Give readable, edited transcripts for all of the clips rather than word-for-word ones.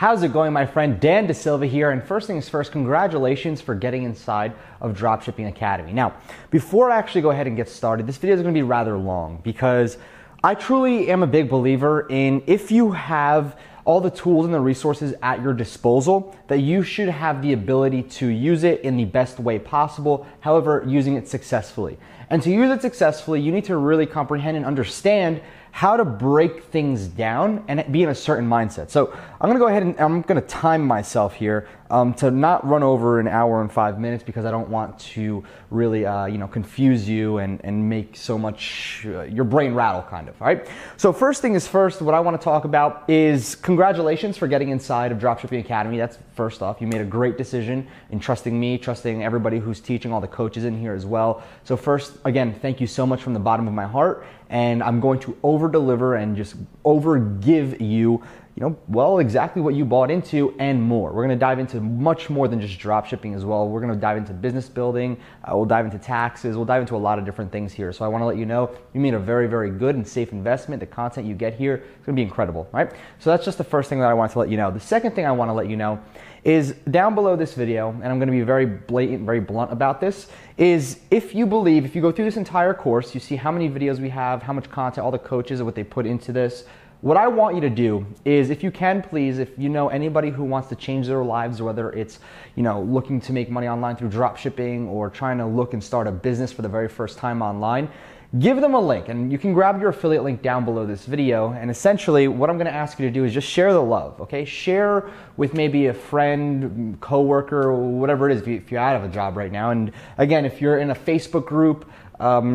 How's it going, my friend? Dan DeSilva here, and first things first, congratulations for getting inside of Dropshipping Academy. Now, before I actually go ahead and get started, this video is going to be rather long because I truly am a big believer in if you have all the tools and the resources at your disposal, that you should have the ability to use it in the best way possible, however, using it successfully. And to use it successfully, you need to really comprehend and understand how to break things down and be in a certain mindset. So I'm gonna go ahead and I'm gonna time myself here to not run over an hour and 5 minutes because I don't want to really confuse you and make so much your brain rattle kind of, all right? So first thing is first, what I wanna talk about is congratulations for getting inside of Dropshipping Academy. That's first off. You made a great decision in trusting me, trusting everybody who's teaching, all the coaches in here as well. So first, again, thank you so much from the bottom of my heart. And I'm going to over-deliver and just over-give you, well, exactly what you bought into and more. We're gonna dive into much more than just drop shipping as well. We're gonna dive into business building, we'll dive into taxes, we'll dive into a lot of different things here. So I wanna let you know, you made a very, very good and safe investment. The content you get here is gonna be incredible, right? So that's just the first thing that I wanted to let you know. The second thing I wanna let you know is down below this video, and I'm gonna be very blatant, very blunt about this, is if you go through this entire course, you see how many videos we have, how much content, all the coaches and what they put into this. What I want you to do is, if you can, please, if you know anybody who wants to change their lives, whether it's, looking to make money online through drop shipping or trying to look and start a business for the very first time online, give them a link, and you can grab your affiliate link down below this video. And essentially what I'm gonna ask you to do is just share the love, okay? Share with maybe a friend, coworker, whatever it is, if you're out of a job right now. And again, if you're in a Facebook group,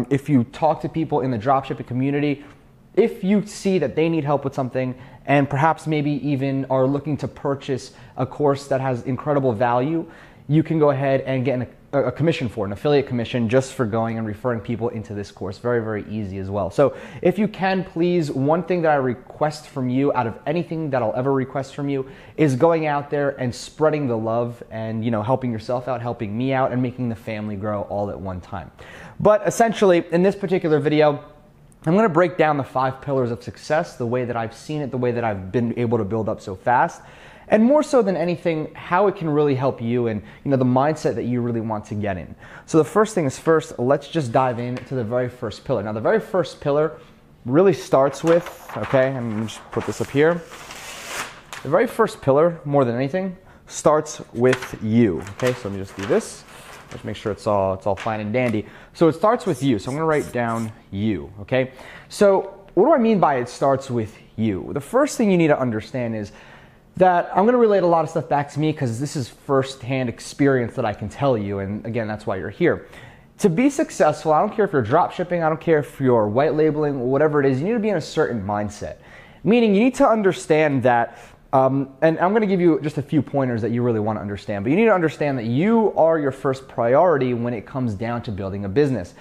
if you talk to people in the dropshipping community, if you see that they need help with something and perhaps maybe even are looking to purchase a course that has incredible value, you can go ahead and get a commission for an affiliate commission just for going and referring people into this course. Very, very easy as well. So if you can, please, one thing that I request from you out of anything that I'll ever request from you is going out there and spreading the love and helping yourself out, helping me out, and making the family grow all at one time. But essentially, in this particular video, I'm going to break down the 5 pillars of success, the way that I've seen it, the way that I've been able to build up so fast, and more so than anything, how it can really help you and the mindset that you really want to get in. So the first thing is first, let's just dive into the very first pillar. Now the very first pillar really starts with, okay, I'm going to just put this up here. The very first pillar, more than anything, starts with you. Okay, so let me just do this. Let's make sure it's all fine and dandy. So it starts with you. So I'm going to write down you, okay? So what do I mean by it starts with you? The first thing you need to understand is that I'm going to relate a lot of stuff back to me because this is firsthand experience that I can tell you, and again, that's why you're here. To be successful, I don't care if you're drop shipping, I don't care if you're white labeling, whatever it is, you need to be in a certain mindset. Meaning you need to understand that, and I'm going to give you just a few pointers that you really want to understand, but you need to understand that you are your first priority when it comes down to building a business.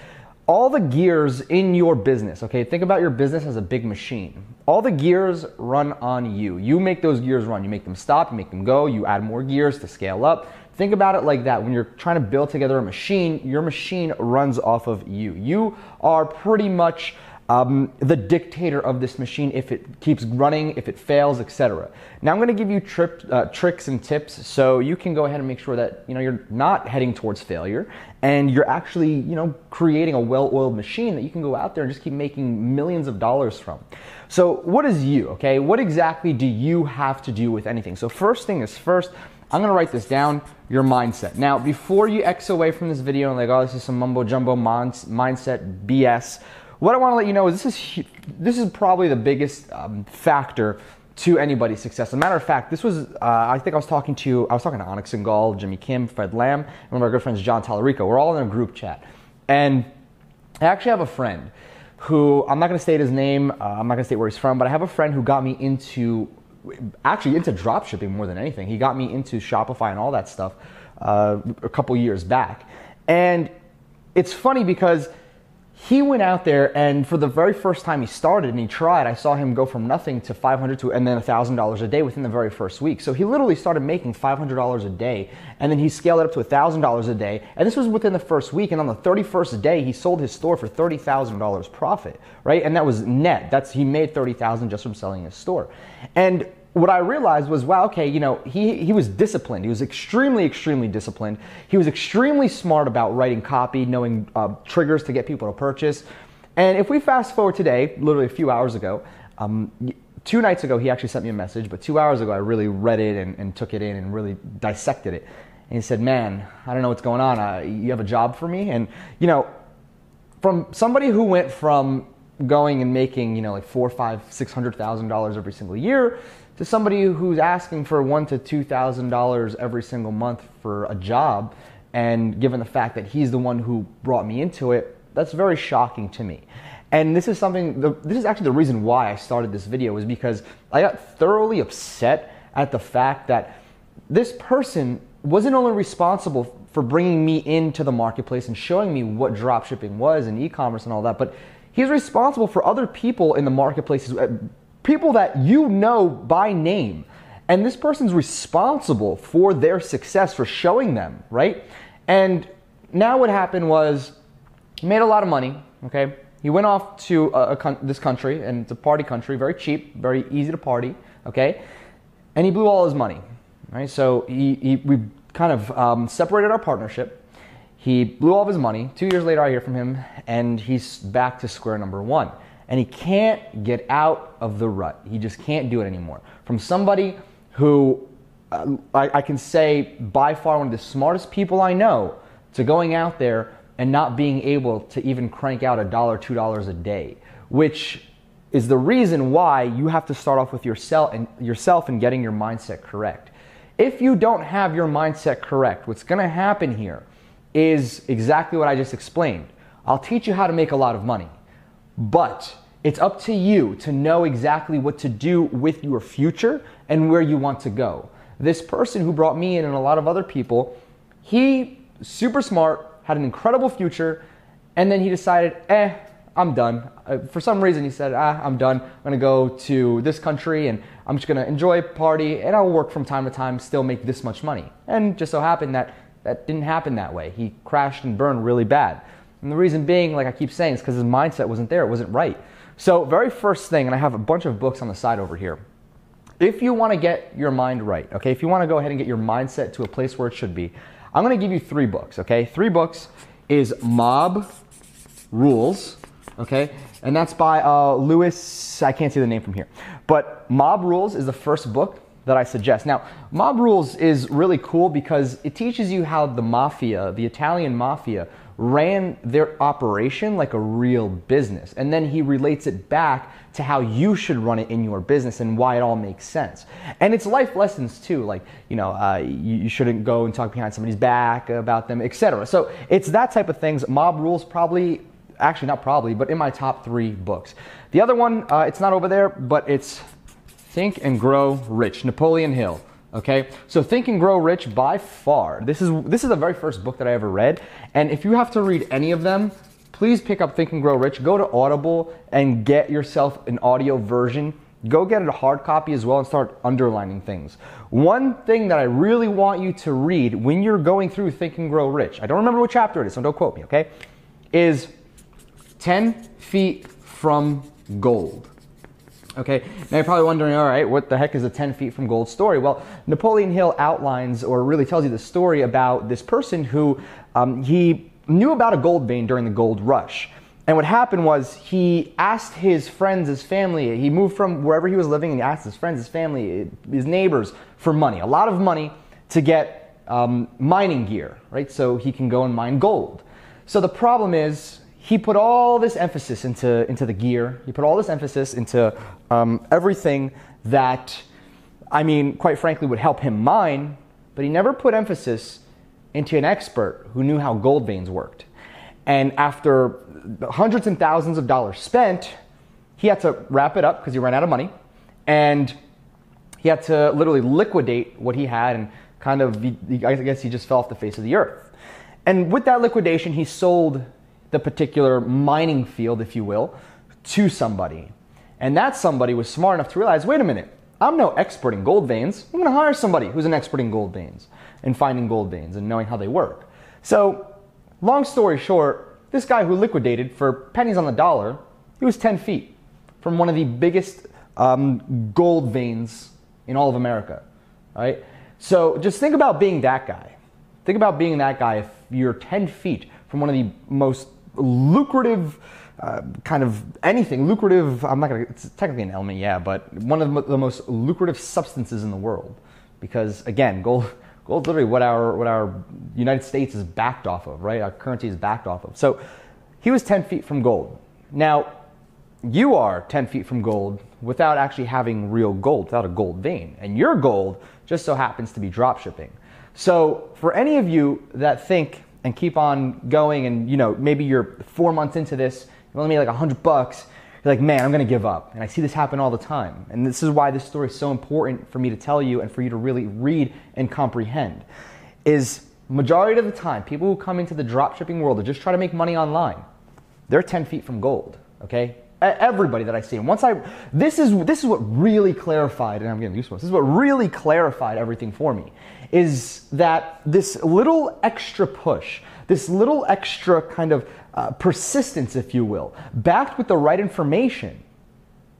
All the gears in your business, okay, think about your business as a big machine. All the gears run on you. You make those gears run. You make them stop, you make them go, you add more gears to scale up. Think about it like that. When you're trying to build together a machine, your machine runs off of you. You are pretty much the dictator of this machine if it keeps running, if it fails, etc. Now I'm going to give you tricks and tips so you can go ahead and make sure that you're not heading towards failure and you're actually creating a well-oiled machine that you can go out there and just keep making millions of dollars from. So what is you, okay? What exactly do you have to do with anything? So first thing is first, I'm going to write this down, your mindset. Now, before you X away from this video and like, oh, this is some mumbo jumbo mindset BS, what I want to let you know is this is probably the biggest factor to anybody's success. As a matter of fact, this was, I think I was talking to Onyx and Gall, Jimmy Kim, Fred Lamb, and one of our good friends, John Tallarico. We're all in a group chat. And I actually have a friend who, I'm not going to state his name, I'm not going to state where he's from, but I have a friend who got me into drop shipping more than anything. He got me into Shopify and all that stuff a couple years back. And it's funny because he went out there and for the very first time he started and he tried, I saw him go from nothing to $500 to and then $1,000 a day within the very first week. So he literally started making $500 a day and then he scaled it up to $1,000 a day. And this was within the first week, and on the 31st day he sold his store for $30,000 profit, right? And that was net. He made $30,000 just from selling his store. And what I realized was, wow, okay, you know, he was disciplined. He was extremely disciplined. He was extremely smart about writing copy, knowing triggers to get people to purchase. And if we fast forward today, literally a few hours ago, 2 nights ago, he actually sent me a message, but 2 hours ago, I really read it and took it in and really dissected it. And he said, man, I don't know what's going on. You have a job for me? And, you know, from somebody who went from going and making, you know, like $400,000, $500,000, $600,000 every single year to somebody who's asking for $1,000 to $2,000 every single month for a job, and given the fact that he's the one who brought me into it, that's very shocking to me. And this is something, this is actually the reason why I started this video, was because I got thoroughly upset at the fact that this person wasn't only responsible for bringing me into the marketplace and showing me what dropshipping was and e-commerce and all that, but he's responsible for other people in the marketplaces, people that you know by name. And this person's responsible for their success, for showing them, right? And now what happened was, he made a lot of money, okay? He went off to this country, and it's a party country, very cheap, very easy to party, okay? And he blew all his money, right? So we kind of separated our partnership. He blew all of his money. 2 years later, I hear from him, and he's back to square number one. And he can't get out of the rut. He just can't do it anymore. From somebody who I can say by far one of the smartest people I know, to going out there and not being able to even crank out $1, $2 a day, which is the reason why you have to start off with yourself and getting your mindset correct. If you don't have your mindset correct, what's going to happen here is exactly what I just explained. I'll teach you how to make a lot of money, but it's up to you to know exactly what to do with your future and where you want to go. This person who brought me in and a lot of other people, he super smart, had an incredible future, and then he decided, I'm done. For some reason he said, I'm done. I'm gonna go to this country and I'm just gonna enjoy, party, and I'll work from time to time, still make this much money. And just so happened that that didn't happen that way. He crashed and burned really bad. And the reason being, like I keep saying, is because his mindset wasn't there, it wasn't right. So very first thing, and I have a bunch of books on the side over here. If you wanna get your mind right, okay, if you wanna go ahead and get your mindset to a place where it should be, I'm gonna give you 3 books, okay? 3 books is Mob Rules, okay? And that's by Lewis, I can't see the name from here. But Mob Rules is the first book that I suggest. Now, Mob Rules is really cool because it teaches you how the mafia, the Italian mafia, ran their operation like a real business. And then he relates it back to how you should run it in your business and why it all makes sense. And it's life lessons too, like, you know, you shouldn't go and talk behind somebody's back about them, etc. So it's that type of things. Mob Rules probably, actually not probably, but in my top 3 books. The other one, it's not over there, but it's Think and Grow Rich, Napoleon Hill. Okay, so Think and Grow Rich, by far, this is the very first book that I ever read. And if you have to read any of them, please pick up Think and Grow Rich. Go to Audible and get yourself an audio version. Go get it a hard copy as well and start underlining things. One thing that I really want you to read when you're going through Think and Grow Rich, I don't remember what chapter it is, so don't quote me, okay, is 10 Feet from Gold. Okay, now you're probably wondering, all right, what the heck is a 10 Feet from Gold story? Well, Napoleon Hill outlines or really tells you the story about this person who he knew about a gold vein during the gold rush. And what happened was he asked his friends, his family, he moved from wherever he was living and he asked his friends, his family, his neighbors for money, a lot of money to get mining gear, right? So he can go and mine gold. So the problem is, he put all this emphasis into the gear. He put all this emphasis into everything that, I mean, quite frankly, would help him mine, but he never put emphasis into an expert who knew how gold veins worked. And after hundreds and thousands of dollars spent, he had to wrap it up because he ran out of money, and he had to literally liquidate what he had, and kind of, I guess he just fell off the face of the earth. And with that liquidation, he sold the particular mining field, if you will, to somebody. And that somebody was smart enough to realize, wait a minute, I'm no expert in gold veins. I'm gonna hire somebody who's an expert in gold veins and finding gold veins and knowing how they work. So, long story short, this guy who liquidated for pennies on the dollar, he was 10 feet from one of the biggest gold veins in all of America, right? So just think about being that guy. Think about being that guy if you're 10 feet from one of the most lucrative kind of anything lucrative. It's technically an element, yeah, but one of the most lucrative substances in the world, because again, gold's literally what our United States is backed off of, right? Our currency is backed off of. So he was 10 feet from gold. Now you are 10 feet from gold without actually having real gold, without a gold vein, and your gold just so happens to be drop shipping. So for any of you that think and keep on going, and maybe you're 4 months into this, you only made like $100, you're like, man, I'm gonna give up. And I see this happen all the time. And this is why this story is so important for me to tell you and for you to really read and comprehend. Is majority of the time, people who come into the dropshipping world to just try to make money online, they're 10 feet from gold, okay? Everybody that I see. And this is what really clarified, and I'm getting goosebumps, this is what really clarified everything for me, is that this little extra push, this little extra kind of persistence, if you will, backed with the right information,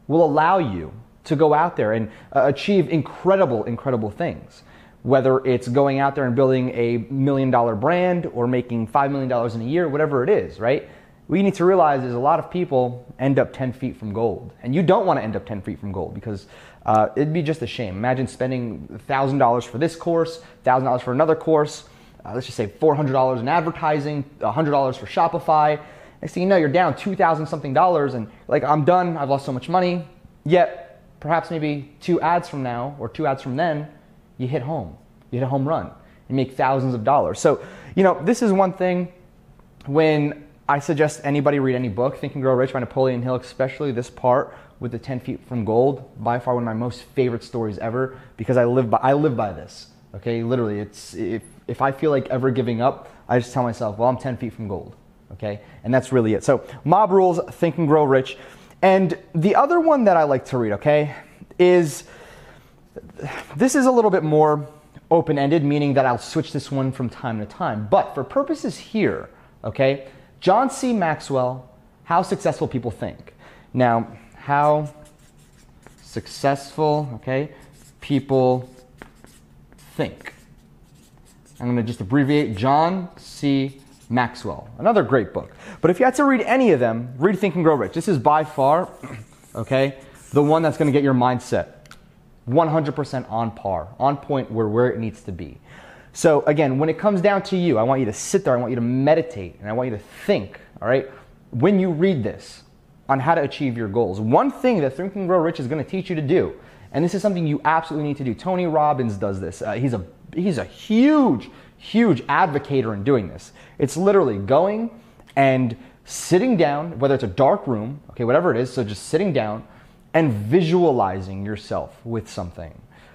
will allow you to go out there and achieve incredible things. Whether it's going out there and building a $1 million brand or making $5 million in a year, whatever it is, right? What you need to realize is a lot of people end up 10 feet from gold. And you don't want to end up 10 feet from gold, because it'd be just a shame. Imagine spending $1,000 for this course, $1,000 for another course, let's just say $400 in advertising, $100 for Shopify. Next thing you know, you're down $2,000 something, and like, I'm done, I've lost so much money. Yet, perhaps maybe 2 ads from now or 2 ads from then, you hit home. You hit a home run. You make thousands of dollars. So, this is one thing when I suggest anybody read any book, Think and Grow Rich by Napoleon Hill, especially this part with the 10 feet from gold. By far one of my most favorite stories ever, because I live by this. Okay, literally, it's if I feel like ever giving up, I just tell myself, well, I'm 10 feet from gold. Okay, and that's really it. So Mob Rules, Think and Grow Rich. And the other one that I like to read, okay, this is a little bit more open-ended, meaning that I'll switch this one from time to time. But for purposes here, okay, John C. Maxwell, How Successful People Think. Now, how successful, okay, people think. I'm going to just abbreviate John C. Maxwell. Another great book. But if you had to read any of them, read Think and Grow Rich. This is by far, okay, the one that's going to get your mindset 100% on par, on point where it needs to be. So again, when it comes down to you, I want you to sit there, I want you to meditate, and I want you to think, all right, when you read this on how to achieve your goals. One thing that Think and Grow Rich is going to teach you to do, and this is something you absolutely need to do. Tony Robbins does this. He's a huge advocator in doing this. It's literally going and sitting down, whether it's a dark room, okay, whatever it is, so just sitting down and visualizing yourself with something.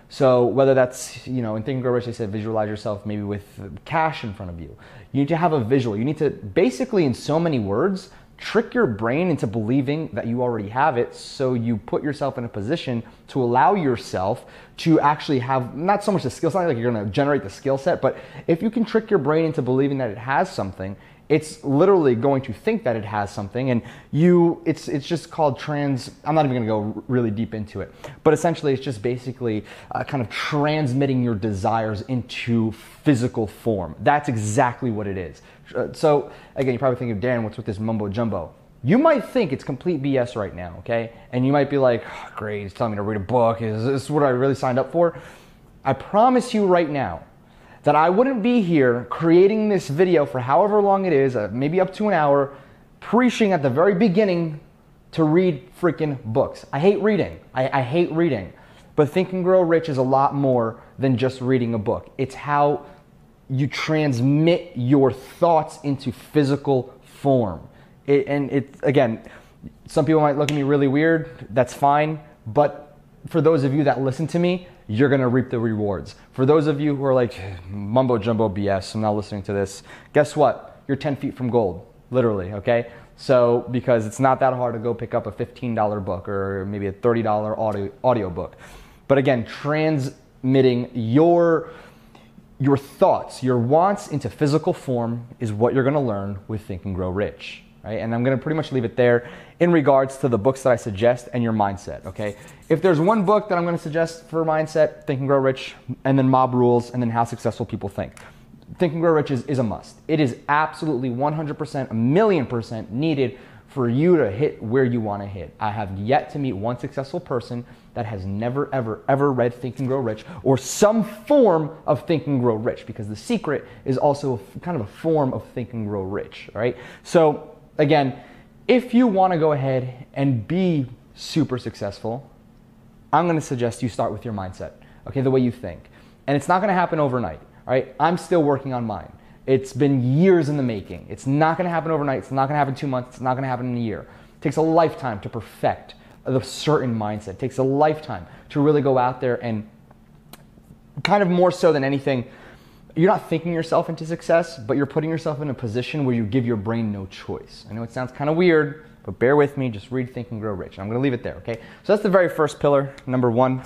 So whether that's, in Think and Grow Rich, they said visualize yourself maybe with cash in front of you. You need to have a visual. You need to basically, in so many words, trick your brain into believing that you already have it, so you put yourself in a position to allow yourself to actually have not so much the skill set, like you're going to generate the skill set, but if you can trick your brain into believing that it has something, it's literally going to think that it has something, and it's just called I'm not even going to go really deep into it, but essentially it's just basically kind of transmitting your desires into physical form. That's exactly what it is. So again, you're probably thinking, Dan, what's with this mumbo jumbo? You might think it's complete BS right now, okay? And you might be like, oh, great, he's telling me to read a book. Is this what I really signed up for? I promise you right now that I wouldn't be here creating this video for however long it is, maybe up to an hour, preaching at the very beginning to read freaking books. I hate reading. I hate reading. But Think and Grow Rich is a lot more than just reading a book. It's how you transmit your thoughts into physical form. Again, some people might look at me really weird. That's fine. But for those of you that listen to me, you're going to reap the rewards. For those of you who are like, mumbo jumbo BS, I'm not listening to this, guess what? You're 10 feet from gold, literally, okay? So, because it's not that hard to go pick up a $15 book or maybe a $30 audio book. But again, transmitting your thoughts, your wants into physical form is what you're going to learn with Think and Grow Rich. right? And I'm going to pretty much leave it there in regards to the books that I suggest and your mindset, okay? If there's one book that I'm going to suggest for mindset, Think and Grow Rich, and then Mob Rules, and then How Successful People Think. Think and Grow Rich is a must. It is absolutely 100%, a million percent needed for you to hit where you want to hit. I have yet to meet one successful person that has never, ever read Think and Grow Rich or some form of Think and Grow Rich, because The Secret is also kind of a form of Think and Grow Rich, all right? So again, if you want to go ahead and be super successful, I'm going to suggest you start with your mindset, okay, the way you think. And it's not going to happen overnight, all right? I'm still working on mine. It's been years in the making. It's not going to happen overnight. It's not going to happen in 2 months. It's not going to happen in a year. It takes a lifetime to perfect a certain mindset. It takes a lifetime to really go out there and kind of more so than anything, you're not thinking yourself into success, but you're putting yourself in a position where you give your brain no choice. I know it sounds kind of weird, but bear with me. Just read Think and Grow Rich. I'm going to leave it there, okay? So that's the very first pillar. Number one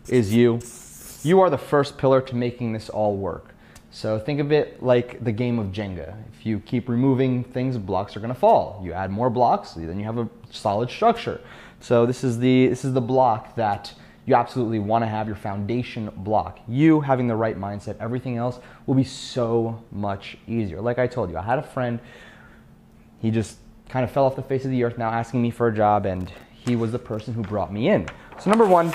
is you. You are the first pillar to making this all work. So think of it like the game of Jenga. If you keep removing things, blocks are going to fall. You add more blocks, then you have a solid structure. So this is the block that you absolutely want to have, your foundation block. You having the right mindset, everything else will be so much easier. Like I told you, I had a friend, he just kind of fell off the face of the earth now asking me for a job, and he was the person who brought me in. So number one,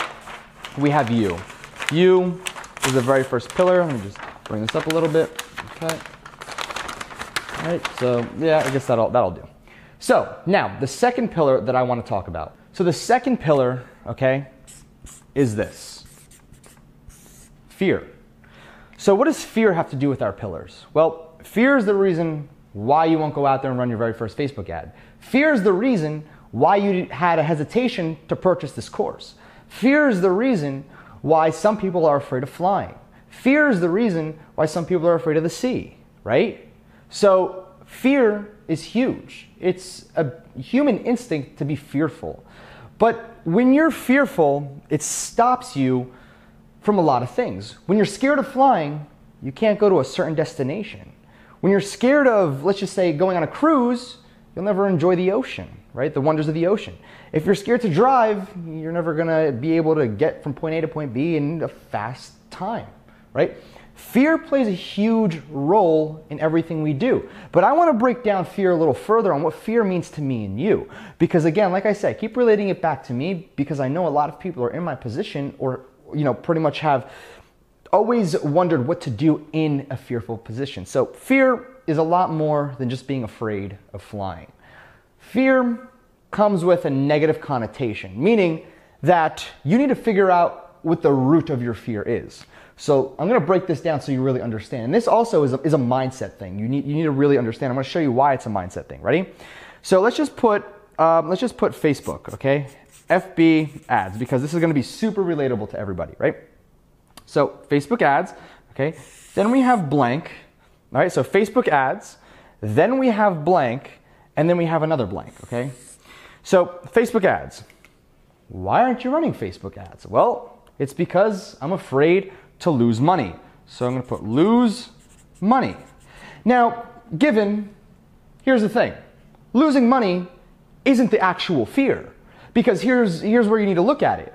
we have you. You is the very first pillar. Let me just bring this up a little bit. Okay. All right. So yeah, I guess that'll do. So now the second pillar that I want to talk about. So the second pillar, okay, is this: fear. So what does fear have to do with our pillars? Well, fear is the reason why you won't go out there and run your very first Facebook ad. Fear is the reason why you had a hesitation to purchase this course. Fear is the reason why some people are afraid of flying. Fear is the reason why some people are afraid of the sea, right? So fear is huge. It's a human instinct to be fearful. But when you're fearful, it stops you from a lot of things. When you're scared of flying, you can't go to a certain destination. When you're scared of, let's just say, going on a cruise, you'll never enjoy the ocean, right? The wonders of the ocean. If you're scared to drive, you're never gonna be able to get from point A to point B in a fast time, right? Fear plays a huge role in everything we do. But I wanna break down fear a little further on what fear means to me and you. Because again, like I said, keep relating it back to me, because I know a lot of people are in my position, or pretty much have always wondered what to do in a fearful position. So fear is a lot more than just being afraid of flying. Fear comes with a negative connotation, meaning that you need to figure out what the root of your fear is. So I'm going to break this down so you really understand. And this also is a mindset thing. You need to really understand. I'm going to show you why it's a mindset thing. Ready? So let's just put Facebook, okay? FB ads, because this is going to be super relatable to everybody, right? So Facebook ads, okay? Then we have blank, all right? So Facebook ads, then we have blank, and then we have another blank, okay? So Facebook ads. Why aren't you running Facebook ads? Well, it's because I'm afraid to lose money. So I'm going to put lose money. Now, here's the thing. Losing money isn't the actual fear, because here's where you need to look at it.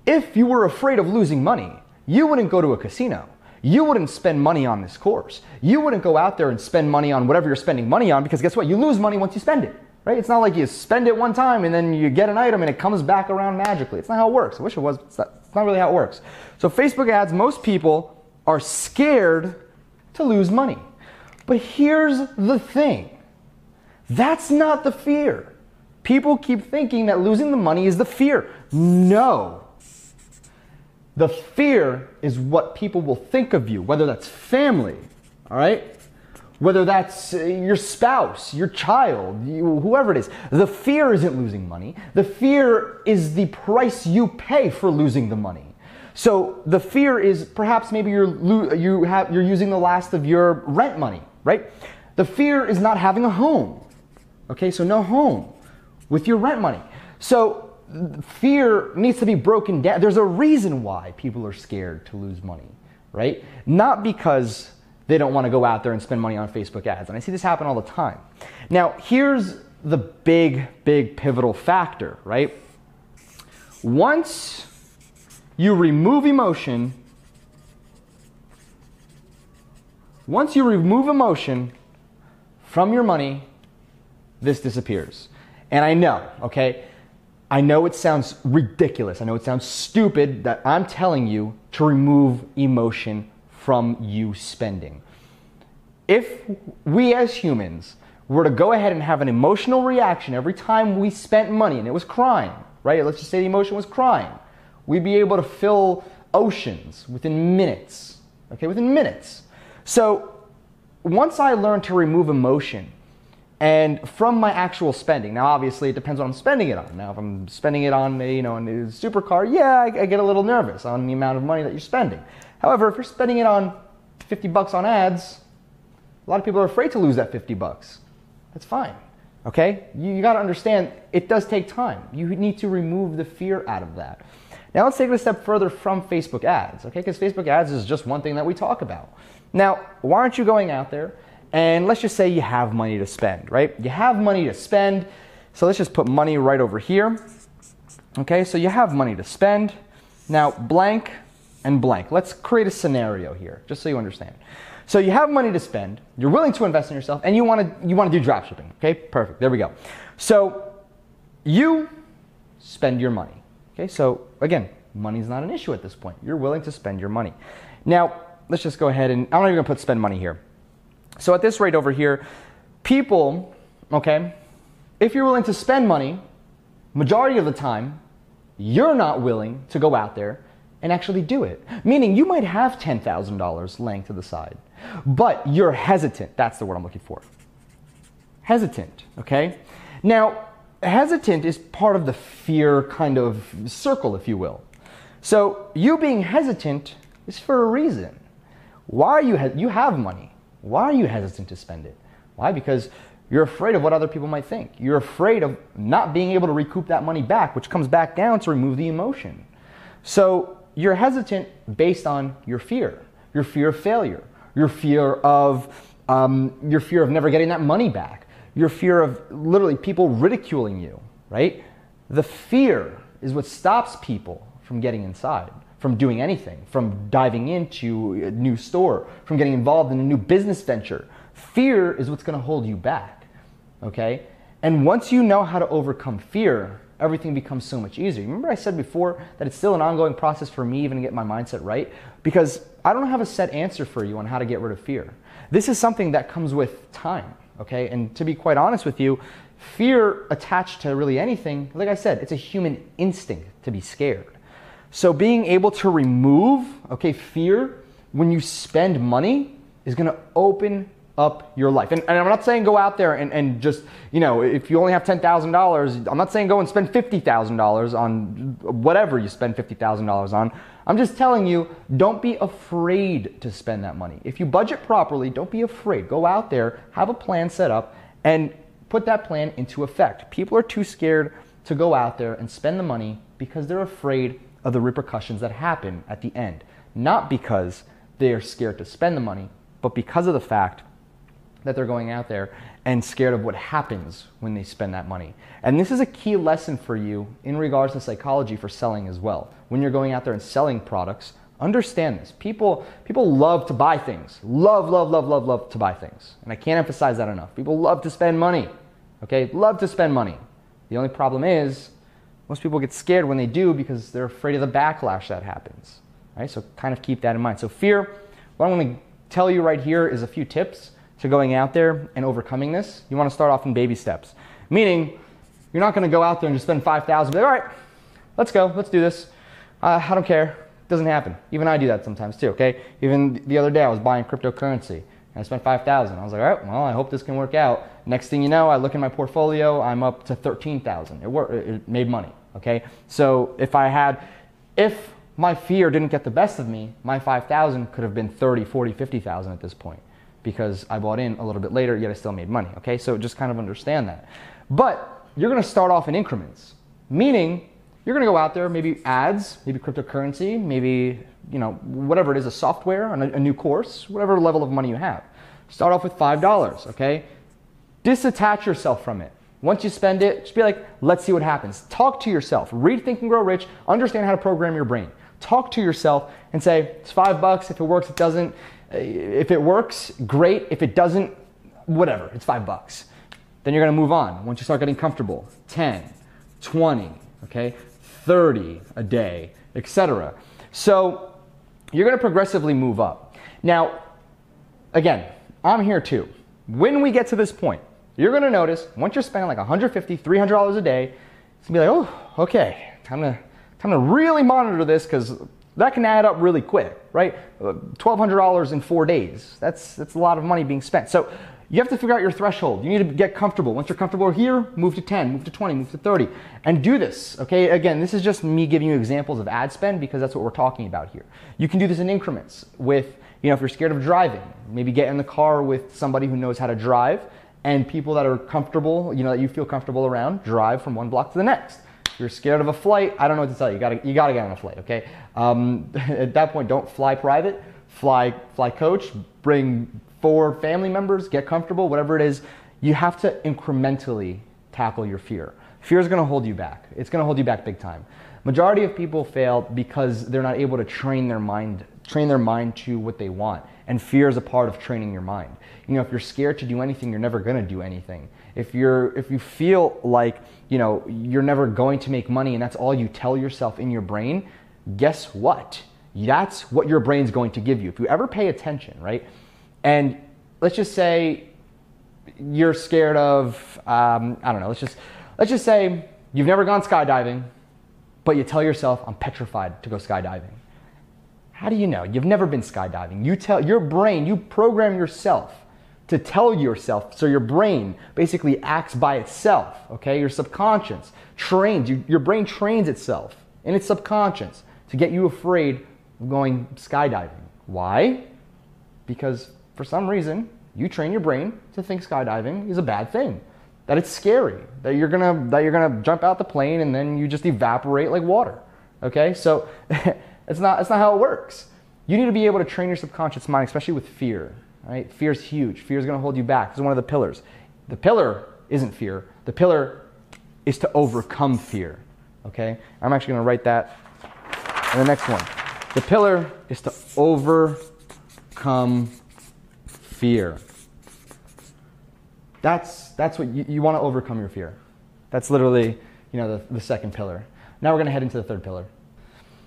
If you were afraid of losing money, you wouldn't go to a casino. You wouldn't spend money on this course. You wouldn't go out there and spend money on whatever you're spending money on, because guess what? You lose money once you spend it, right? It's not like you spend it one time and then you get an item and it comes back around magically. It's not how it works. I wish it was. It's not really how it works. So Facebook ads, most people are scared to lose money. But here's the thing. That's not the fear. People keep thinking that losing the money is the fear. No. The fear is what people will think of you, whether that's family, all right? Whether that's your spouse, your child, whoever it is. The fear isn't losing money. The fear is the price you pay for losing the money. So the fear is perhaps maybe you're using the last of your rent money, right? The fear is not having a home. Okay, so no home with your rent money. So fear needs to be broken down. There's a reason why people are scared to lose money, right? Not because they don't want to go out there and spend money on Facebook ads. And I see this happen all the time. Now, here's the big pivotal factor, right? Once you remove emotion, from your money, this disappears. And I know, okay? I know it sounds ridiculous. I know it sounds stupid that I'm telling you to remove emotion from you spending. If we as humans were to go ahead and have an emotional reaction every time we spent money and it was crying, right? Let's just say the emotion was crying. We'd be able to fill oceans within minutes, okay? Within minutes. So once I learned to remove emotion and from my actual spending, now obviously it depends what I'm spending it on. Now if I'm spending it on a supercar, yeah, I get a little nervous on the amount of money that you're spending. However, if you're spending it on $50 on ads, a lot of people are afraid to lose that $50. That's fine, okay? You got to understand, it does take time. You need to remove the fear out of that. Now let's take it a step further from Facebook ads, okay? Because Facebook ads is just one thing that we talk about. Now, why aren't you going out there and let's just say you have money to spend, right? You have money to spend, so let's just put money right over here. Okay, so you have money to spend. Now, blank and blank. Let's create a scenario here, just so you understand. So you have money to spend, you're willing to invest in yourself, and you want to do dropshipping. Okay, perfect. There we go. So you spend your money. Okay, so again, money's not an issue at this point. You're willing to spend your money. Now, let's just go ahead and I'm not even going to put spend money here. So at this rate over here, people, okay, if you're willing to spend money, majority of the time, you're not willing to go out there and actually do it. Meaning you might have $10,000 laying to the side, but you're hesitant. That's the word I'm looking for. Hesitant, okay? Now, hesitant is part of the fear kind of circle, if you will. So you being hesitant is for a reason. Why are you have money. Why are you hesitant to spend it? Why? Because you're afraid of what other people might think. You're afraid of not being able to recoup that money back, which comes back down to remove the emotion. So you're hesitant based on your fear of failure, your fear of never getting that money back, your fear of literally people ridiculing you, right? The fear is what stops people from getting inside, from doing anything, from diving into a new store, from getting involved in a new business venture. Fear is what's going to hold you back, okay? And once you know how to overcome fear, everything becomes so much easier. Remember I said before that it's still an ongoing process for me even to get my mindset right? Because I don't have a set answer for you on how to get rid of fear. This is something that comes with time, okay? And to be quite honest with you, fear attached to really anything, like I said, it's a human instinct to be scared. So being able to remove, okay, fear when you spend money is going to open up your life. And I'm not saying go out there and just, if you only have $10,000, I'm not saying go and spend $50,000 on whatever you spend $50,000 on. I'm just telling you, don't be afraid to spend that money. If you budget properly, don't be afraid. Go out there, have a plan set up, and put that plan into effect. People are too scared to go out there and spend the money because they're afraid of the repercussions that happen at the end. Not because they are scared to spend the money, but because of the fact that they're going out there and scared of what happens when they spend that money. And this is a key lesson for you in regards to psychology for selling as well. When you're going out there and selling products, understand this. People love to buy things. Love to buy things. And I can't emphasize that enough. People love to spend money. Okay? Love to spend money. The only problem is most people get scared when they do because they're afraid of the backlash that happens. Right? So kind of keep that in mind. So fear, what I'm going to tell you right here is a few tips to going out there and overcoming this. You want to start off in baby steps. Meaning, you're not going to go out there and just spend $5,000 and be like, all right, let's go, let's do this. I don't care. It doesn't happen. Even I do that sometimes too, okay? Even the other day I was buying cryptocurrency and I spent $5,000. I was like, all right, well, I hope this can work out. Next thing you know, I look in my portfolio, I'm up to $13,000. It made money, okay? So if my fear didn't get the best of me, my $5,000 could have been $30,000, $40,000, $50,000 at this point because I bought in a little bit later, yet I still made money, okay? So just kind of understand that. But you're gonna start off in increments, meaning you're going to go out there, maybe ads, maybe cryptocurrency, maybe, you know, whatever it is, a software, a new course, whatever level of money you have. Start off with $5, okay? Disattach yourself from it. Once you spend it, just be like, let's see what happens. Talk to yourself. Read Think and Grow Rich. Understand how to program your brain. Talk to yourself and say, it's $5. If it works, it doesn't. If it works, great. If it doesn't, whatever, it's $5. Then you're going to move on. Once you start getting comfortable, 10, 20, okay, 30 a day, etc. So you're going to progressively move up. Now, again, I'm here too. When we get to this point, you're going to notice once you're spending like $150, $300 a day, it's going to be like, oh, okay, time to really monitor this because that can add up really quick, right? $1,200 in 4 days. That's a lot of money being spent. So you have to figure out your threshold. You need to get comfortable. Once you're comfortable here, move to 10, move to 20, move to 30, and do this, okay? Again, this is just me giving you examples of ad spend because that's what we're talking about here. You can do this in increments with, you know, if you're scared of driving, maybe get in the car with somebody who knows how to drive and people that are comfortable, you know, that you feel comfortable around, drive from one block to the next. If you're scared of a flight, I don't know what to tell you. You gotta get on a flight, okay? At that point, don't fly private, fly coach, bring 4 family members, get comfortable, whatever it is. You have to incrementally tackle your fear. Fear is gonna hold you back. It's gonna hold you back big time. Majority of people fail because they're not able to train their mind to what they want. And fear is a part of training your mind. You know, if you're scared to do anything, you're never gonna do anything. If you feel like, you know, you're never going to make money and that's all you tell yourself in your brain, guess what? That's what your brain's going to give you. If you ever pay attention, right? And let's just say you're scared of, I don't know, let's just say you've never gone skydiving, but you tell yourself, I'm petrified to go skydiving. How do you know? You've never been skydiving. You tell your brain, you program yourself to tell yourself, so your brain basically acts by itself, okay? Your subconscious trains, your brain trains itself in its subconscious to get you afraid of going skydiving. Why? Because for some reason, you train your brain to think skydiving is a bad thing, that it's scary, that you're gonna jump out the plane and then you just evaporate like water, okay? So it's not how it works. You need to be able to train your subconscious mind, especially with fear. Right? Fear is huge. Fear is going to hold you back. This is one of the pillars. The pillar isn't fear. The pillar is to overcome fear. Okay? I'm actually going to write that in the next one. The pillar is to overcome fear. That's what you want to overcome your fear. That's literally, you know, the second pillar. Now we're going to head into the third pillar.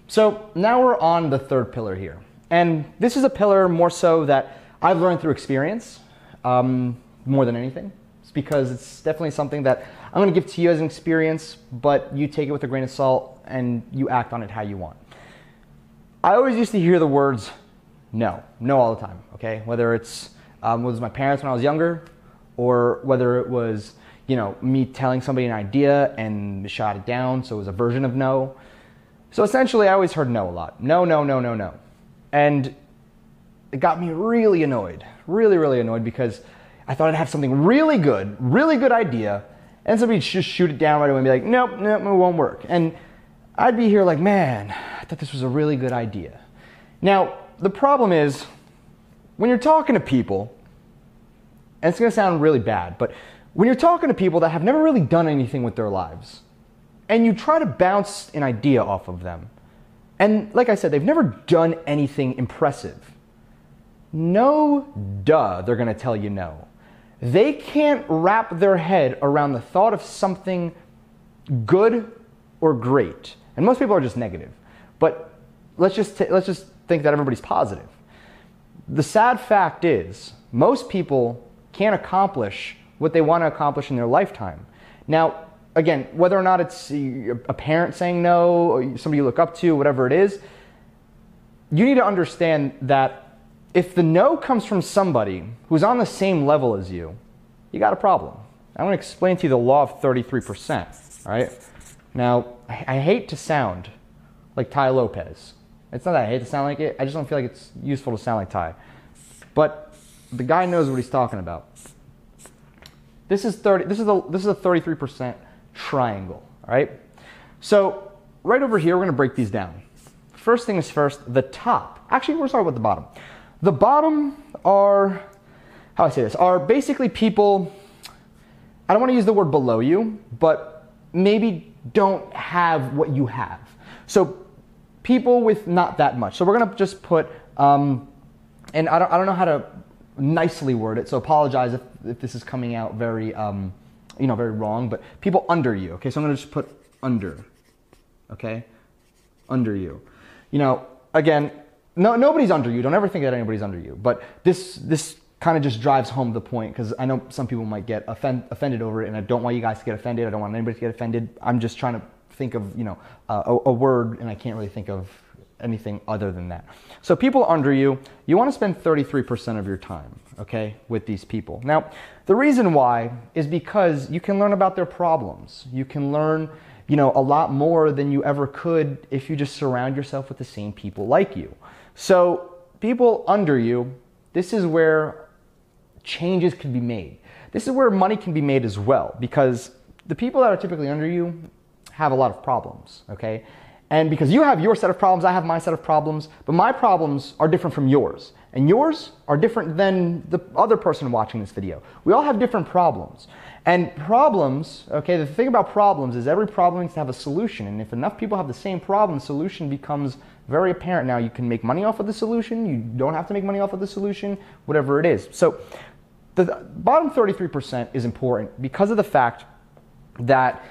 So now we're on the third pillar here. And this is a pillar more so that I've learned through experience more than anything. It's because it's definitely something that I'm going to give to you as an experience, but you take it with a grain of salt and you act on it how you want. I always used to hear the words no all the time, okay? Whether it's was my parents when I was younger, or whether it was, you know, me telling somebody an idea and they shot it down, so it was a version of no. So essentially I always heard no a lot. No. And it got me really annoyed, really annoyed, because I thought I'd have something really good idea, and somebody'd just shoot it down right away and be like, nope, it won't work. And I'd be here like, man, I thought this was a really good idea. Now, the problem is, when you're talking to people, and it's gonna sound really bad, but when you're talking to people that have never really done anything with their lives, and you try to bounce an idea off of them, and like I said, they've never done anything impressive, no duh, they're gonna tell you no. They can't wrap their head around the thought of something good or great. And most people are just negative. But let's just think that everybody's positive. The sad fact is, most people can't accomplish what they want to accomplish in their lifetime. Now, again, whether or not it's a parent saying no, or somebody you look up to, whatever it is, you need to understand that if the no comes from somebody who's on the same level as you, you got a problem. I'm going to explain to you the law of 33%. All right? Now, I hate to sound like Tai Lopez. It's not that I hate to sound like it. I just don't feel like it's useful to sound like Tai. But the guy knows what he's talking about. This is a 33% triangle. All right? So right over here, we're going to break these down. First thing is first, the top. Actually, we're starting with the bottom. The bottom are, how do I say this, are basically people, I don't want to use the word below you, but maybe don't have what you have. So people with not that much. So we're going to just put, and I don't know how to nicely word it, so apologize if this is coming out very, very wrong, but people under you, okay? So I'm going to just put under, okay? Under you. Again, nobody's under you. Don't ever think that anybody's under you. But this kind of just drives home the point, because I know some people might get offended over it, and I don't want you guys to get offended. I don't want anybody to get offended. I'm just trying to think of, a word, and I can't really think of anything other than that. So people under you, you want to spend 33% of your time, okay, with these people. Now, the reason why is because you can learn about their problems. You can learn, a lot more than you ever could if you just surround yourself with the same people like you. So people under you, this is where changes can be made. This is where money can be made as well, because the people that are typically under you have a lot of problems, okay? And because you have your set of problems, I have my set of problems, but my problems are different from yours. And yours are different than the other person watching this video. We all have different problems. And problems, okay, the thing about problems is every problem needs to have a solution. And if enough people have the same problem, the solution becomes very apparent. Now, you can make money off of the solution. You don't have to make money off of the solution, whatever it is. So the bottom 33% is important because of the fact that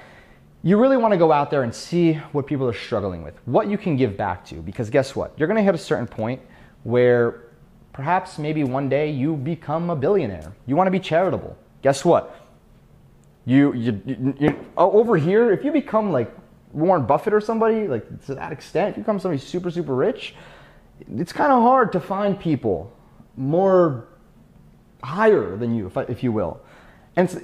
you really want to go out there and see what people are struggling with, what you can give back to, because guess what? You're going to hit a certain point where perhaps maybe one day you become a billionaire. You want to be charitable. Guess what? You over here, if you become like Warren Buffett or somebody, like to that extent, if you become somebody super, super rich, it's kind of hard to find people more higher than you, if you will. And it's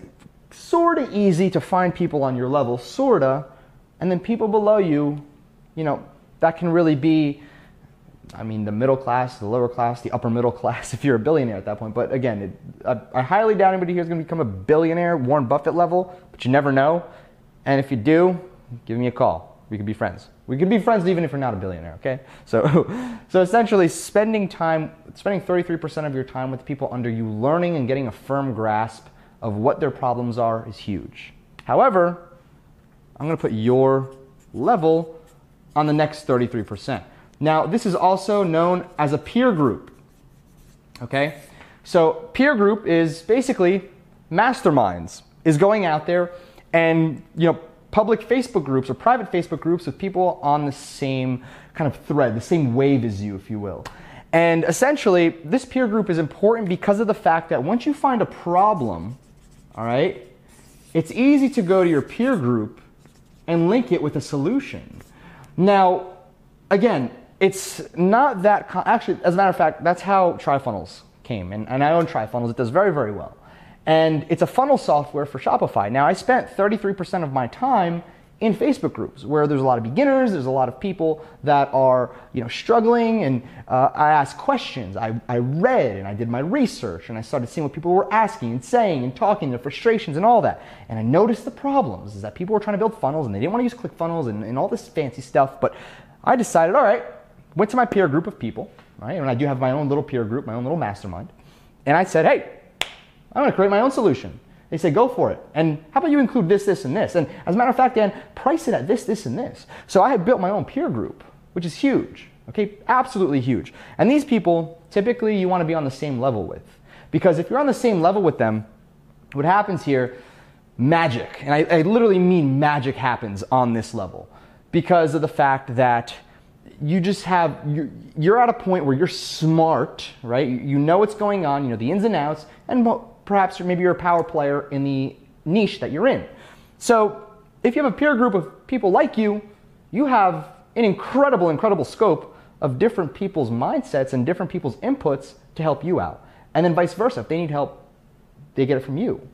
sort of easy to find people on your level, sort of, and then people below you, that can really be, the middle class, the lower class, the upper middle class, if you're a billionaire at that point. But again, I highly doubt anybody here is going to become a billionaire, Warren Buffett level, but you never know. And if you do, give me a call. We could be friends. We could be friends even if you're not a billionaire, okay? So essentially, spending 33% of your time with people under you, learning and getting a firm grasp of what their problems are is huge. However, I'm going to put your level on the next 33%. Now, this is also known as a peer group, okay? So peer group is basically masterminds, is going out there and, public Facebook groups or private Facebook groups with people on the same kind of thread, the same wave as you, if you will. And essentially, this peer group is important because of the fact that once you find a problem, all right, it's easy to go to your peer group and link it with a solution. Now, again, it's not that, actually, as a matter of fact, that's how TriFunnels came. And I own TriFunnels. It does very, very well. And it's a funnel software for Shopify. Now, I spent 33% of my time in Facebook groups where there's a lot of beginners, there's a lot of people that are struggling, and I asked questions. I read and I did my research, and I started seeing what people were asking and saying and talking, their frustrations and all that. And I noticed the problems is that people were trying to build funnels and they didn't want to use ClickFunnels and all this fancy stuff. But I decided, all right, went to my peer group of people, right? And I do have my own little peer group, my own little mastermind. And I said, hey, I'm going to create my own solution. They say, go for it. And how about you include this, this, and this? And as a matter of fact, Dan, price it at this, this, and this. So I had built my own peer group, which is huge, okay? Absolutely huge. And these people, typically you want to be on the same level with. Because if you're on the same level with them, what happens here, magic, and I literally mean magic happens on this level because of the fact that you just have, you're at a point where you're smart, right? You know what's going on, you know the ins and outs, and perhaps maybe you're a power player in the niche that you're in. So if you have a peer group of people like you, you have an incredible, incredible scope of different people's mindsets and different people's inputs to help you out. And then vice versa. If they need help, they get it from you.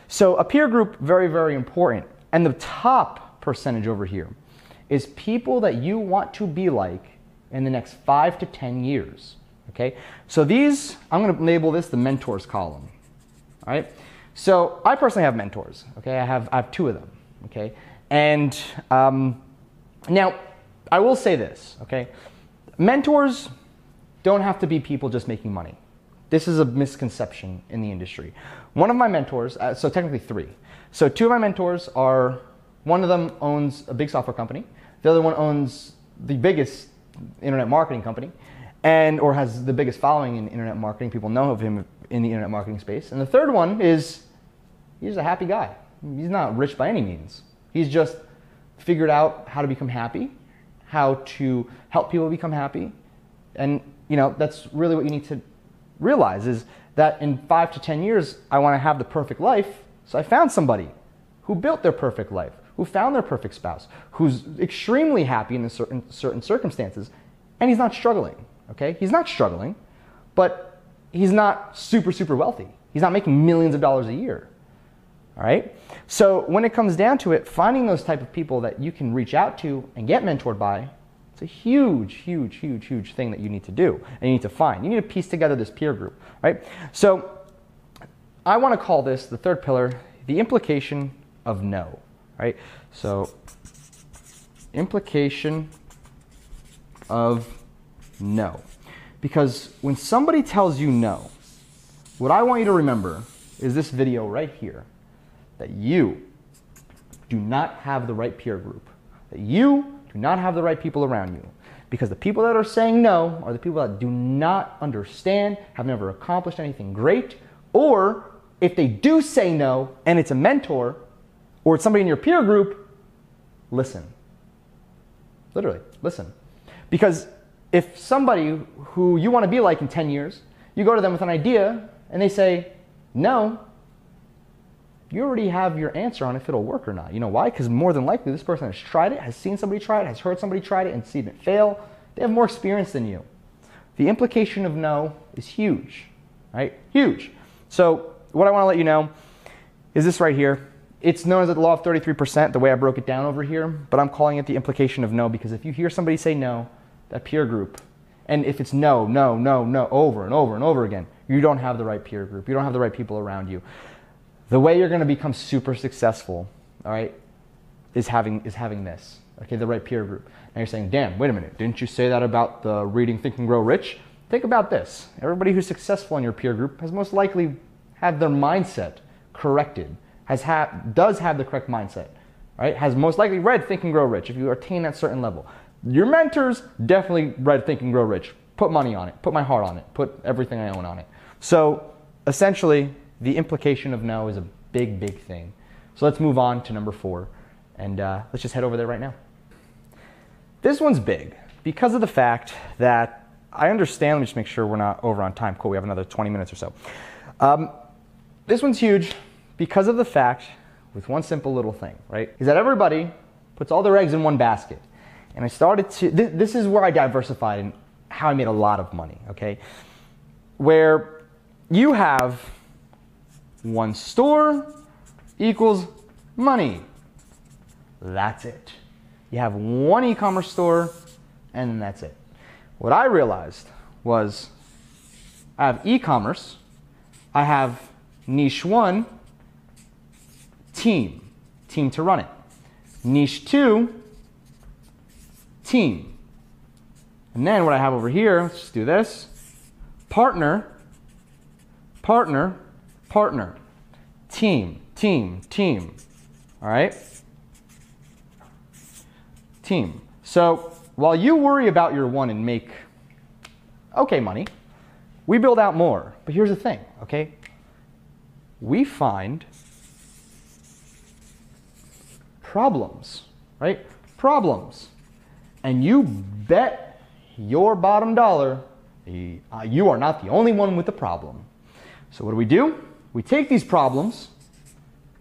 So a peer group, very, very important. And the top percentage over here is people that you want to be like in the next 5 to 10 years. Okay? So these, I'm going to label this the mentors column. All right? So I personally have mentors. Okay? I have 2 of them. Okay? And now I will say this, okay? Mentors don't have to be people just making money. This is a misconception in the industry. One of my mentors, so technically three. So two of my mentors are, one of them owns a big software company. The other one owns the biggest internet marketing company, or has the biggest following in internet marketing. People know of him in the internet marketing space. And the third one is, he's a happy guy. He's not rich by any means. He's just figured out how to become happy, how to help people become happy. And that's really what you need to realize, is that in 5 to 10 years, I want to have the perfect life. So I found somebody who built their perfect life, who found their perfect spouse, who's extremely happy in certain circumstances, and he's not struggling, okay? He's not struggling, but he's not super, super wealthy. He's not making millions of dollars a year, all right? So when it comes down to it, finding those type of people that you can reach out to and get mentored by, it's a huge, huge, huge, huge thing that you need to do and you need to find. You need to piece together this peer group, right? So I want to call this, the third pillar, the implication of no, right? So implication of no. Because when somebody tells you no, what I want you to remember is this video right here, that you do not have the right peer group, that you do not have the right people around you. Because the people that are saying no are the people that do not understand, have never accomplished anything great, or if they do say no and it's a mentor or it's somebody in your peer group, listen. Literally, listen. Because if somebody who you want to be like in 10 years, you go to them with an idea and they say no, you already have your answer on if it'll work or not. You know why? Because more than likely this person has tried it, has seen somebody try it, has heard somebody try it and seen it fail. They have more experience than you. The implication of no is huge, right? Huge. So what I want to let you know is this right here. It's known as the law of 33%, the way I broke it down over here, but I'm calling it the implication of no, because if you hear somebody say no, that peer group, and if it's no, no, no, no, over and over and over again, you don't have the right peer group. You don't have the right people around you. The way you're going to become super successful, all right, is having this, okay, the right peer group. Now you're saying, damn, wait a minute, didn't you say that about the Reading, Think, and Grow Rich? Think about this. Everybody who's successful in your peer group has most likely had their mindset corrected, does have the correct mindset, right? Has most likely read Think and Grow Rich if you attain that certain level. Your mentors definitely read Think and Grow Rich. Put money on it, put my heart on it, put everything I own on it. So essentially, the implication of no is a big, big thing. So let's move on to number 4, and let's just head over there right now. This one's big because of the fact that I understand, let me just make sure we're not over on time. Cool, we have another 20 minutes or so. This one's huge because of the fact, with one simple little thing, right, is that everybody puts all their eggs in one basket. And I started to, this is where I diversified and how I made a lot of money, okay? Where you have one store equals money. That's it. You have one e-commerce store and that's it. What I realized was I have e-commerce, I have niche 1, team to run it. Niche 2, team. And then what I have over here, let's just do this, partner, team, all right? Team. So while you worry about your one and make okay money, we build out more. But here's the thing, okay? We find problems, right? Problems. And you bet your bottom dollar you are not the only one with the problem. So what do? We take these problems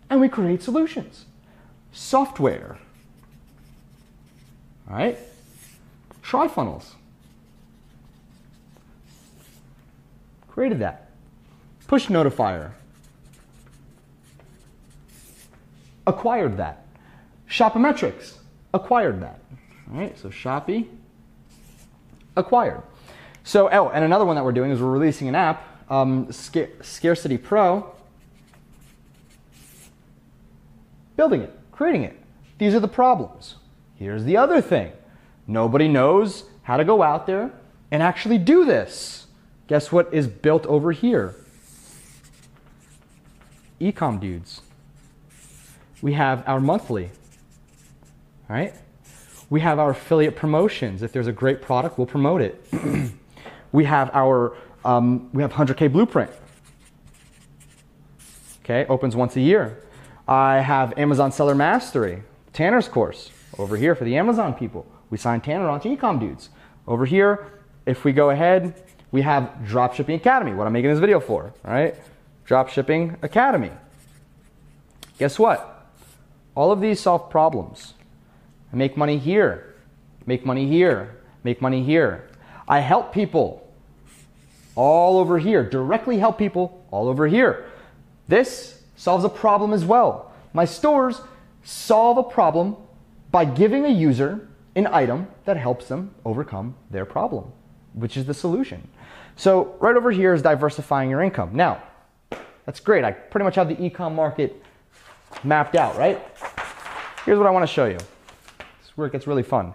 and we create solutions. Software. All right? TriFunnels. Created that. Push notifier. Acquired that. Shopometrics. Acquired that. All right, so Shopee. Acquired. So, oh, and another one that we're doing is we're releasing an app, Scarcity Pro. Building it, creating it. These are the problems. Here's the other thing. Nobody knows how to go out there and actually do this. Guess what is built over here? Ecom Dudes. We have our monthly, all right? We have our affiliate promotions. If there's a great product, we'll promote it. We have our, we have 100K Blueprint. Okay, opens once a year. I have Amazon Seller Mastery, Tanner's course, over here for the Amazon people. We signed Tanner onto Ecom Dudes. Over here, if we go ahead, we have Dropshipping Academy, what I'm making this video for, all right? Dropshipping Academy. Guess what? All of these solve problems. I make money here, make money here, make money here. I help people all over here, directly help people all over here. This solves a problem as well. My stores solve a problem by giving a user an item that helps them overcome their problem, which is the solution. So right over here is diversifying your income. Now, that's great. I pretty much have the e-com market mapped out, right? Here's what I want to show you. This is where it gets really fun.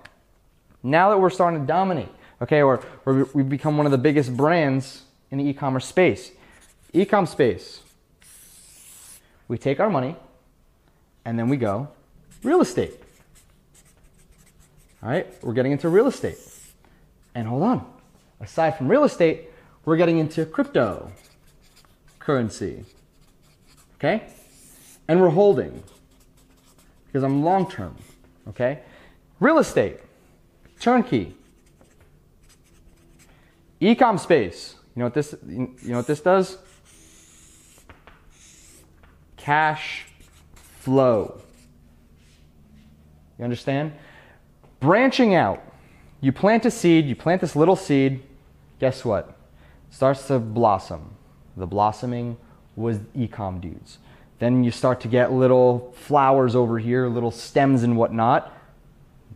Now that we're starting to dominate, okay, or we've become one of the biggest brands in the e-commerce space. E-com space. We take our money and then we go real estate. All right, we're getting into real estate. And hold on, aside from real estate, we're getting into cryptocurrency. Okay? And we're holding because I'm long term. Okay? Real estate, turnkey. E-com space. You know what this does? Cash flow. You understand? Branching out. You plant a seed, you plant this little seed, guess what? It starts to blossom. The blossoming was Ecom Dudes. Then you start to get little flowers over here, little stems and whatnot.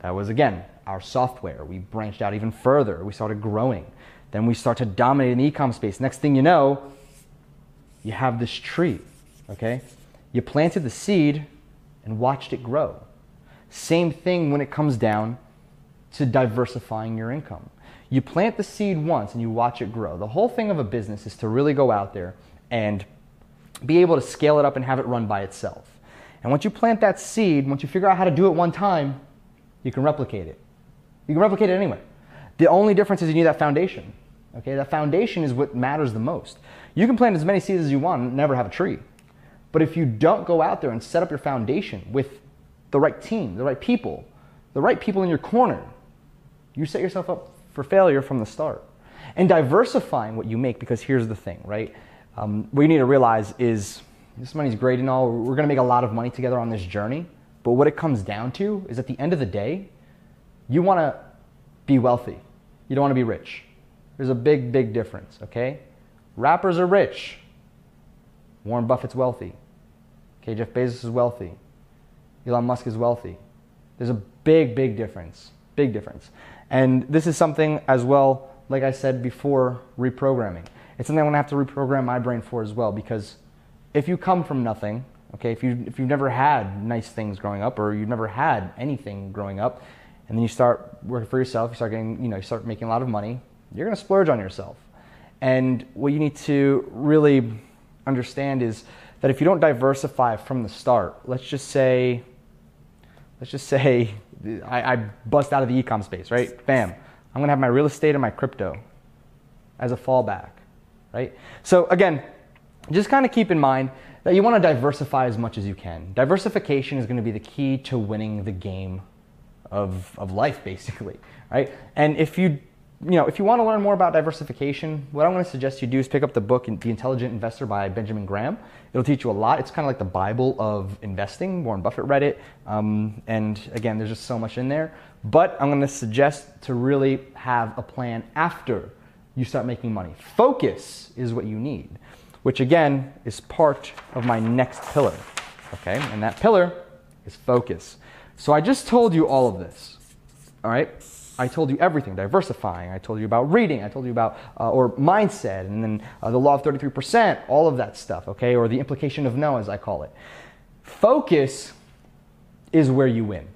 That was, again, our software. We branched out even further. We started growing. Then we start to dominate in the ecom space. Next thing you know, you have this tree, okay? You planted the seed and watched it grow. Same thing when it comes down to diversifying your income. You plant the seed once and you watch it grow. The whole thing of a business is to really go out there and be able to scale it up and have it run by itself. And once you plant that seed, once you figure out how to do it one time, you can replicate it. You can replicate it anywhere. The only difference is you need that foundation. Okay, that foundation is what matters the most. You can plant as many seeds as you want and never have a tree. But if you don't go out there and set up your foundation with the right team, the right people in your corner, you set yourself up for failure from the start. And diversifying what you make, because here's the thing, right? What you need to realize is this money's great and all. We're going to make a lot of money together on this journey. But what it comes down to is at the end of the day, you want to be wealthy. You don't want to be rich. There's a big, big difference, okay? Rappers are rich. Warren Buffett's wealthy. Okay, Jeff Bezos is wealthy. Elon Musk is wealthy. There's a big, big difference. Big difference. And this is something as well, like I said before, reprogramming. It's something I want to have to reprogram my brain for as well, because if you come from nothing, okay, if you've never had nice things growing up, or you've never had anything growing up, and then you start working for yourself, you start getting, you start making a lot of money, you're going to splurge on yourself. And what you need to really understand is that if you don't diversify from the start, let's just say I bust out of the ecom space, right? Bam. I'm going to have my real estate and my crypto as a fallback, right? So again, just kind of keep in mind that you want to diversify as much as you can. Diversification is going to be the key to winning the game of life, basically, right? And if you want to learn more about diversification, what I'm going to suggest you do is pick up the book The Intelligent Investor by Benjamin Graham. It'll teach you a lot. It's kind of like the Bible of investing. Warren Buffett read it. And again, there's just so much in there. But I'm going to suggest to really have a plan after you start making money. Focus is what you need, which again is part of my next pillar. Okay, and that pillar is focus. So I just told you all of this. All right? I told you everything, diversifying. I told you about reading. I told you about, or mindset, and then the law of 33%, all of that stuff, okay? Or the implication of no, as I call it. Focus is where you win.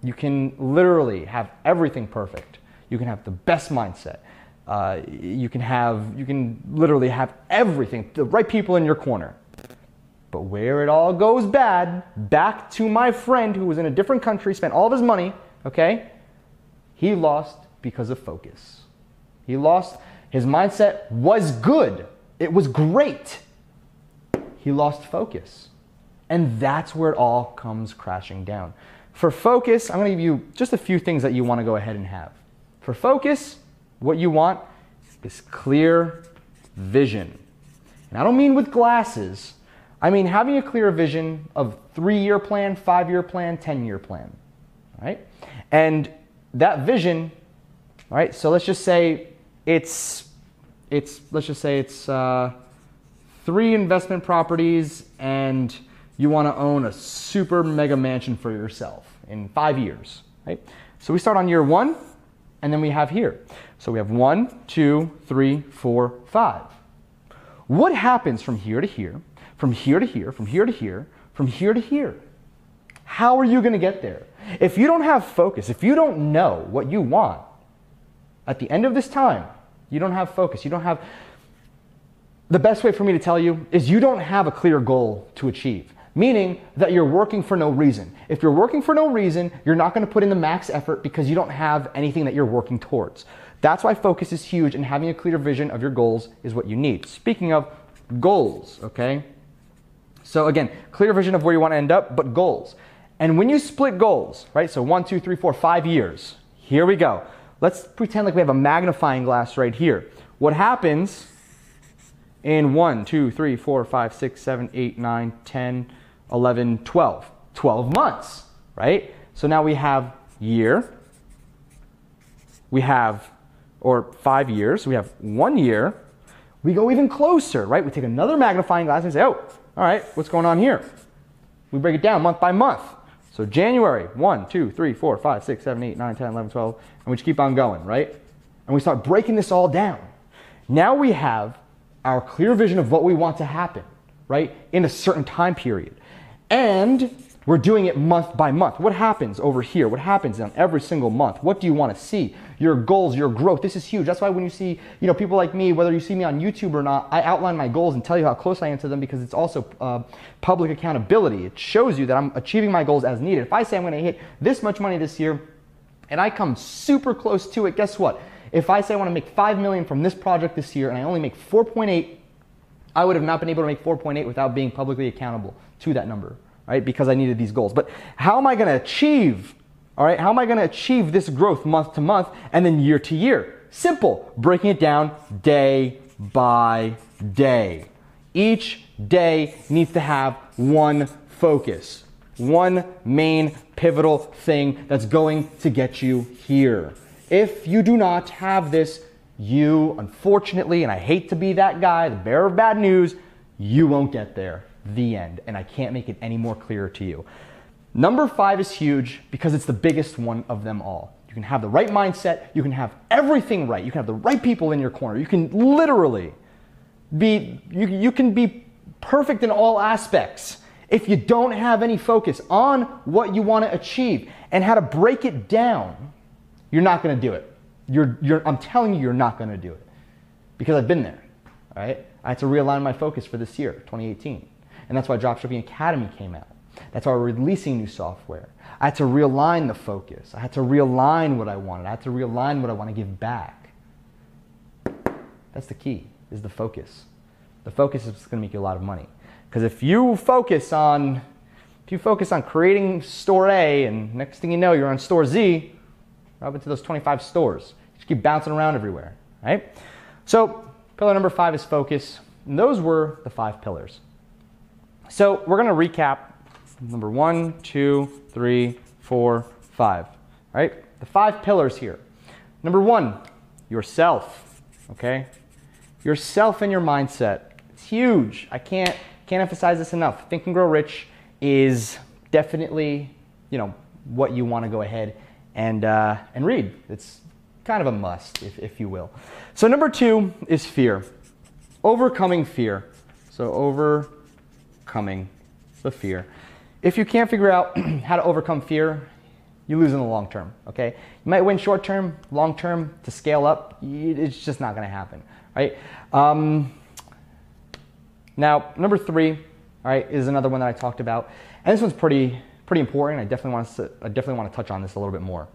You can literally have everything perfect. You can have the best mindset. You can literally have everything, the right people in your corner. But where it all goes bad, back to my friend who was in a different country, spent all of his money, okay? He lost because of focus. He lost, his mindset was good. It was great. He lost focus. And that's where it all comes crashing down. For focus, I'm going to give you just a few things that you want to go ahead and have. For focus, what you want is clear vision. And I don't mean with glasses. I mean having a clear vision of 3-year plan, 5-year plan, 10-year plan. All right? And that vision, all right, so let's just say it's 3 investment properties and you want to own a super mega mansion for yourself in 5 years, right? So we start on year 1 and then we have here. So we have 1, 2, 3, 4, 5. What happens from here to here, from here to here, from here to here, from here to here? How are you going to get there? If you don't have focus, if you don't know what you want, at the end of this time, you don't have focus, you don't have, the best way for me to tell you is you don't have a clear goal to achieve, meaning that you're working for no reason. If you're working for no reason, you're not going to put in the max effort because you don't have anything that you're working towards. That's why focus is huge, and having a clear vision of your goals is what you need. Speaking of goals, okay? So again, clear vision of where you want to end up, but goals. And when you split goals, right? So 1, 2, 3, 4, 5 years. Here we go. Let's pretend like we have a magnifying glass right here. What happens in 1, 2, 3, 4, 5, 6, 7, 8, 9, 10, 11, 12. 12 months, right? So now we have year. We have, or 5 years. We have 1 year. We go even closer, right? We take another magnifying glass and say, oh, all right, what's going on here? We break it down month by month. So January, 1, 2, 3, 4, 5, 6, 7, 8, 9, 10, 11, 12, and we just keep on going, right? And we start breaking this all down. Now we have our clear vision of what we want to happen, right? In a certain time period. And we're doing it month by month. What happens over here? What happens on every single month? What do you want to see? Your goals, your growth. This is huge. That's why when you see, people like me, whether you see me on YouTube or not, I outline my goals and tell you how close I am to them because it's also public accountability. It shows you that I'm achieving my goals as needed. If I say I'm going to hit this much money this year and I come super close to it, guess what? If I say I want to make $5 million from this project this year and I only make 4.8, I would have not been able to make 4.8 without being publicly accountable to that number. Right? Because I needed these goals. But how am I going to achieve, all right? How am I going to achieve this growth month to month and then year to year? Simple. Breaking it down day by day. Each day needs to have one focus, one main pivotal thing that's going to get you here. If you do not have this, you, unfortunately, and I hate to be that guy, the bearer of bad news, you won't get there. The end. And I can't make it any more clearer to you. Number 5 is huge because it's the biggest one of them all. You can have the right mindset. You can have everything right. You can have the right people in your corner. You can literally be, you can be perfect in all aspects. If you don't have any focus on what you want to achieve and how to break it down, you're not going to do it. I'm telling you, you're not going to do it because I've been there. All right. I had to realign my focus for this year, 2018. And that's why Dropshipping Academy came out. That's why we're releasing new software. I had to realign the focus. I had to realign what I wanted. I had to realign what I want to give back. That's the key, is the focus. The focus is going to make you a lot of money. Because if you focus on creating store A and next thing you know, you're on store Z, you're up into those 25 stores. You just keep bouncing around everywhere, right? So pillar number 5 is focus. And those were the 5 pillars. So we're going to recap number 1, 2, 3, 4, 5. All right? The 5 pillars here. Number 1, yourself. Okay? Yourself and your mindset. It's huge. I can't emphasize this enough. Think and Grow Rich is definitely, what you want to go ahead and read. It's kind of a must, if you will. So number 2 is fear. Overcoming fear. So overcoming the fear. If you can't figure out how to overcome fear, you lose in the long term, okay? You might win short term, long term, to scale up, it's just not gonna happen, right? Now, number 3, all right, is another one that I talked about. And this one's pretty important. I definitely want to touch on this a little bit more.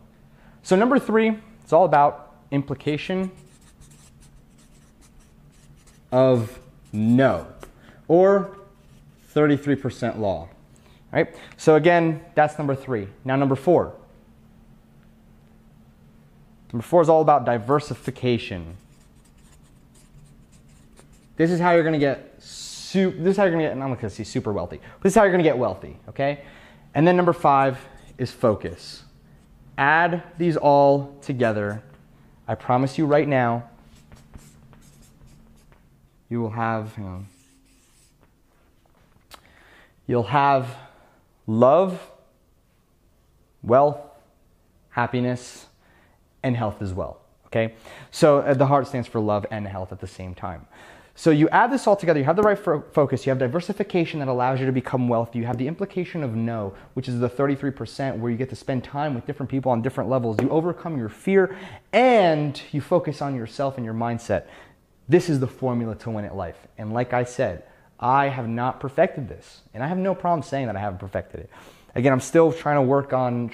So number 3, it's all about implication of no, or 33% law, right? So again, that's number 3. Now number 4. Number 4 is all about diversification. This is how you're going to get and I'm not going to say super wealthy, but this is how you're going to get wealthy, okay? And then number 5 is focus. Add these all together. I promise you right now, you will have, you'll have love, wealth, happiness, and health as well, okay? So the heart stands for love and health at the same time. So you add this all together, you have the right focus, you have diversification that allows you to become wealthy, you have the implication of no, which is the 33% where you get to spend time with different people on different levels, you overcome your fear, and you focus on yourself and your mindset. This is the formula to win at life. And like I said, I have not perfected this, and I have no problem saying that I haven't perfected it. Again, I'm still trying to work on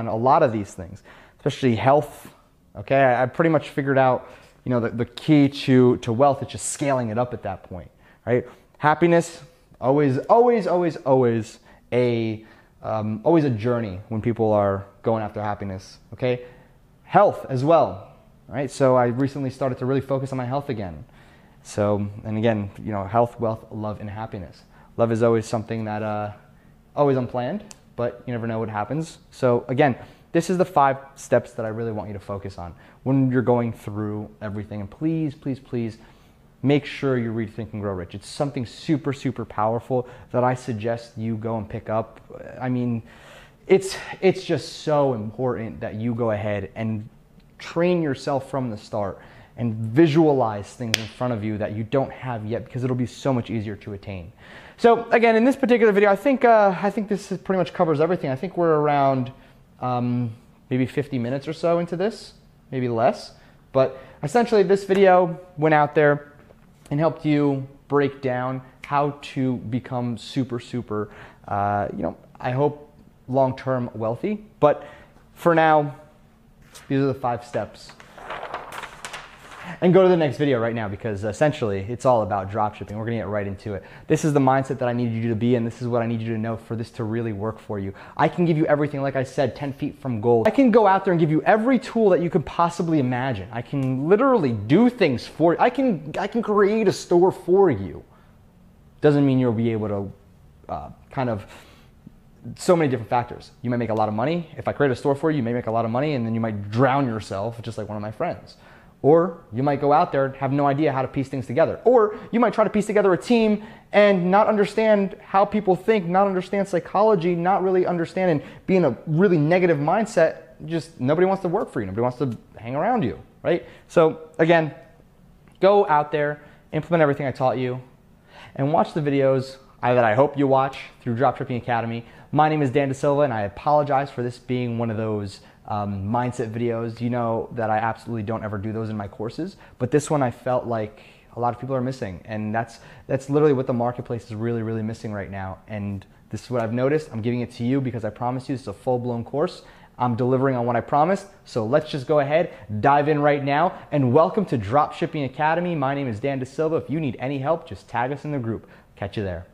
a lot of these things, especially health, okay? I pretty much figured out the key to wealth is just scaling it up at that point, right? Happiness, always a journey when people are going after happiness, okay? Health as well, right? So I recently started to really focus on my health again. So, and again, health, wealth, love, and happiness. Love is always something that, always unplanned, but you never know what happens. So again, this is the 5 steps that I really want you to focus on when you're going through everything. And please, please, please make sure you read Think and Grow Rich. It's something super, super powerful that I suggest you go and pick up. I mean, it's just so important that you go ahead and train yourself from the start and visualize things in front of you that you don't have yet, because it'll be so much easier to attain. So again, in this particular video, I think this pretty much covers everything. I think we're around maybe 50 minutes or so into this, maybe less. But essentially this video went out there and helped you break down how to become super, super, I hope long-term wealthy. But for now, these are the 5 steps. And go to the next video right now, because essentially it's all about dropshipping. We're gonna get right into it. This is the mindset that I need you to be in. This is what I need you to know for this to really work for you. I can give you everything, like I said, 10 feet from gold. I can go out there and give you every tool that you could possibly imagine. I can literally do things for you. I can create a store for you. Doesn't mean you'll be able to so many different factors. You might make a lot of money. If I create a store for you, you may make a lot of money, and then you might drown yourself, just like one of my friends. Or you might go out there and have no idea how to piece things together. Or you might try to piece together a team and not understand how people think, not understand psychology, not really understand and be in a really negative mindset. Just nobody wants to work for you. Nobody wants to hang around you, right? So again, go out there, implement everything I taught you, and watch the videos that I hope you watch through Dropshipping Academy. My name is Dan DeSilva, and I apologize for this being one of those mindset videos. You know that I absolutely don't ever do those in my courses, but this one I felt like a lot of people are missing, and that's literally what the marketplace is really, really missing right now. And this is what I've noticed. I'm giving it to you because I promise you it's a full-blown course. I'm delivering on what I promised. So let's just go ahead, dive in right now, and welcome to Dropshipping Academy. My name is Dan DeSilva. If you need any help, just tag us in the group. Catch you there.